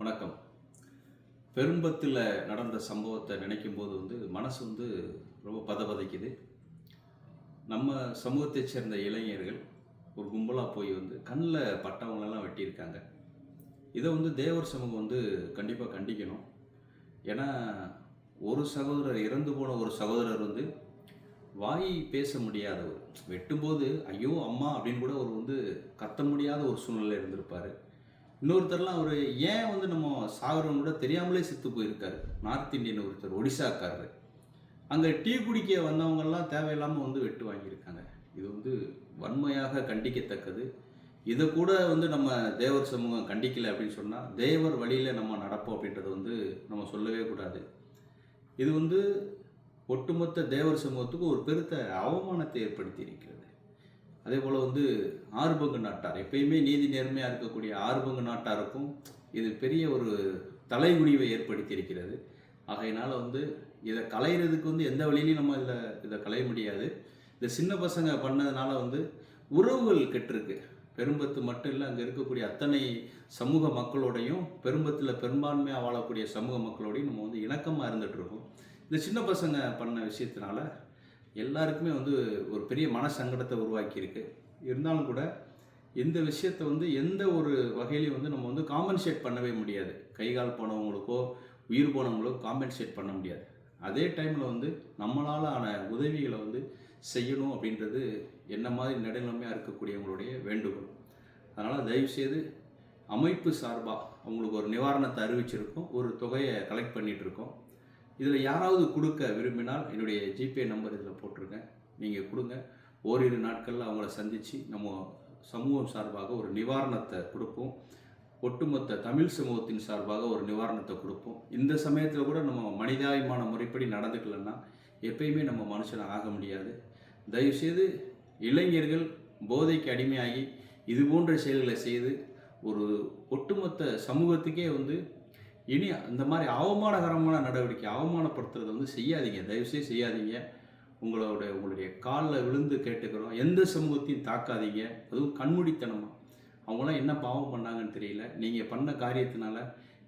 வணக்கம். பெரும்பத்தில் நடந்த சம்பவத்தை நினைக்கும் போது மனசு ரொம்ப பதபதைக்குது. நம்ம சமூகத்தைச் சேர்ந்த இளைஞர்கள் ஒரு கும்பலாக போய் கண்ணில் பட்டவங்களெல்லாம் வெட்டியிருக்காங்க. இதை தேவர் சமூகம் கண்டிப்பாக கண்டிக்கணும். ஏன்னா ஒரு சகோதரர் இறந்து போன ஒரு சகோதரர் வாய் பேச முடியாதவர், வெட்டும்போது ஐயோ அம்மா அப்படின்னு கூட ஒரு கத்த முடியாத ஒரு சூழ்நிலை இருந்திருப்பார். இன்னொருத்தர்லாம் அவர் ஏன் நம்ம சாகுறவங்க கூட தெரியாமலே செத்து போயிருக்காரு. நார்த் இந்தியன் ஒருத்தர், ஒடிசாக்காரர். அங்கே டீ குடிக்க வந்தவங்கெல்லாம் தேவையில்லாமல் வெட்டு வாங்கியிருக்காங்க. இது வன்மையாக கண்டிக்கத்தக்கது. இதை கூட நம்ம தேவர் சமூகம் கண்டிக்கலை அப்படின்னு சொன்னால் தேவர் வழியில் நம்ம நடப்போம் அப்படின்றத நம்ம சொல்லவே கூடாது. இது ஒட்டுமொத்த தேவர் சமூகத்துக்கு ஒரு பெருத்த அவமானத்தை ஏற்படுத்தி இருக்கிறது. அதே போல் ஆறுபங்கு நாட்டார், எப்பயுமே நீதி நேர்மையாக இருக்கக்கூடிய ஆறுபங்கு நாட்டாருக்கும் இது பெரிய ஒரு தலைகுனிவை ஏற்படுத்தி இருக்கிறது. ஆகையினால் இதை களையிறதுக்கு எந்த வழியிலையும் நம்ம இதை களைய முடியாது. இந்த சின்ன பசங்க பண்ணதுனால உறவுகள் கெட்டிருக்கு. பெரும்பத்து மட்டும் இல்லை, அங்கே இருக்கக்கூடிய அத்தனை சமூக மக்களோடையும், பெரும்பத்தில் பெரும்பான்மையாக வாழக்கூடிய சமூக மக்களோடையும் நம்ம இணக்கமாக இருந்துகிட்ருக்கோம். இந்த சின்ன பசங்க பண்ண விஷயத்தினால எல்லாருக்குமே ஒரு பெரிய மன சங்கடத்தை உருவாக்கியிருக்கு. இருந்தாலும் கூட இந்த விஷயத்தை எந்த ஒரு வகையிலையும் நம்ம காம்பன்சேட் பண்ணவே முடியாது. கைகால் போனவங்களுக்கோ உயிர் போனவங்களோ காம்பன்சேட் பண்ண முடியாது. அதே டைமில் நம்மளால் ஆன உதவிகளை செய்யணும் அப்படின்றது என்ன மாதிரி நடுநிலைமையாக இருக்கக்கூடியவங்களுடைய வேண்டுகோள். அதனால் தயவுசெய்து அமைப்பு சார்பாக அவங்களுக்கு ஒரு நிவாரணத்தை அறிவிச்சிருக்கோம், ஒரு தொகையை கலெக்ட் பண்ணிகிட்ருக்கோம். இதில் யாராவது கொடுக்க விரும்பினால் என்னுடைய ஜிபே நம்பர் இதில் போட்டிருக்கேன், நீங்கள் கொடுங்க. ஓரிரு நாட்களில் அவங்கள சந்தித்து நம்ம சமூகம் சார்பாக ஒரு நிவாரணத்தை கொடுப்போம். ஒட்டுமொத்த தமிழ் சமூகத்தின் சார்பாக ஒரு நிவாரணத்தை கொடுப்போம். இந்த சமயத்தில் கூட நம்ம மனிதாபிமான முறைப்படி நடந்துக்கலன்னா எப்பயுமே நம்ம மனுஷனை ஆக முடியாது. தயவுசெய்து இளைஞர்கள் போதைக்கு அடிமையாகி இது போன்ற செயல்களை செய்து ஒரு ஒட்டுமொத்த சமூகத்துக்கே இனி அந்த மாதிரி அவமானகரமான நடவடிக்கை, அவமானப்படுத்துறதை செய்யாதீங்க. தயவுசெய்து செய்யாதீங்க. உங்களுடைய காலில் விழுந்து கேட்டுக்கிறோம். எந்த சமூகத்தையும் தாக்காதீங்க. அதுவும் கண்மூடித்தனமாக. அவங்களாம் என்ன பாவம் பண்ணாங்கன்னு தெரியல. நீங்கள் பண்ண காரியத்தினால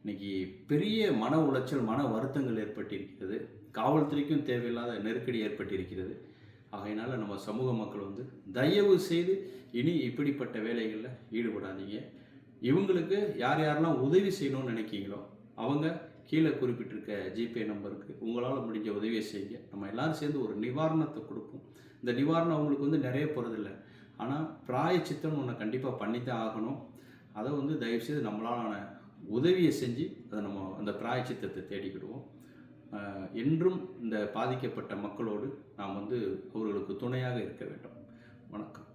இன்றைக்கி பெரிய மன உளைச்சல், மன வருத்தங்கள் ஏற்பட்டிருக்கிறது. காவல்துறைக்கும் தேவையில்லாத நெருக்கடி ஏற்பட்டிருக்கிறது. ஆகையினால் நம்ம சமூக மக்கள் தயவு செய்து இனி இப்படிப்பட்ட வேலைகளில் ஈடுபடாதீங்க. இவங்களுக்கு யார் யாரெல்லாம் உதவி செய்யணும்னு நினைக்கிங்களோ அவங்க கீழே குறிப்பிட்டிருக்க ஜிபே நம்பருக்கு உங்களால் முடிஞ்ச உதவியை செய்யுங்க. நம்ம எல்லோரும் சேர்ந்து ஒரு நிவாரணத்தை கொடுப்போம். இந்த நிவாரணம் அவங்களுக்கு நிறைய போகிறதில்ல, ஆனால் பிராயச்சித்தம் ஒன்று கண்டிப்பாக பண்ணித்தான் ஆகணும். அதை தயவுசெய்து நம்மளாலான உதவியை செஞ்சு அதை நம்ம அந்த பிராயச்சித்தத்தை தேடிக்கிடுவோம். என்றும் இந்த பாதிக்கப்பட்ட மக்களோடு நாம் அவர்களுக்கு துணையாக இருக்க வேண்டும். வணக்கம்.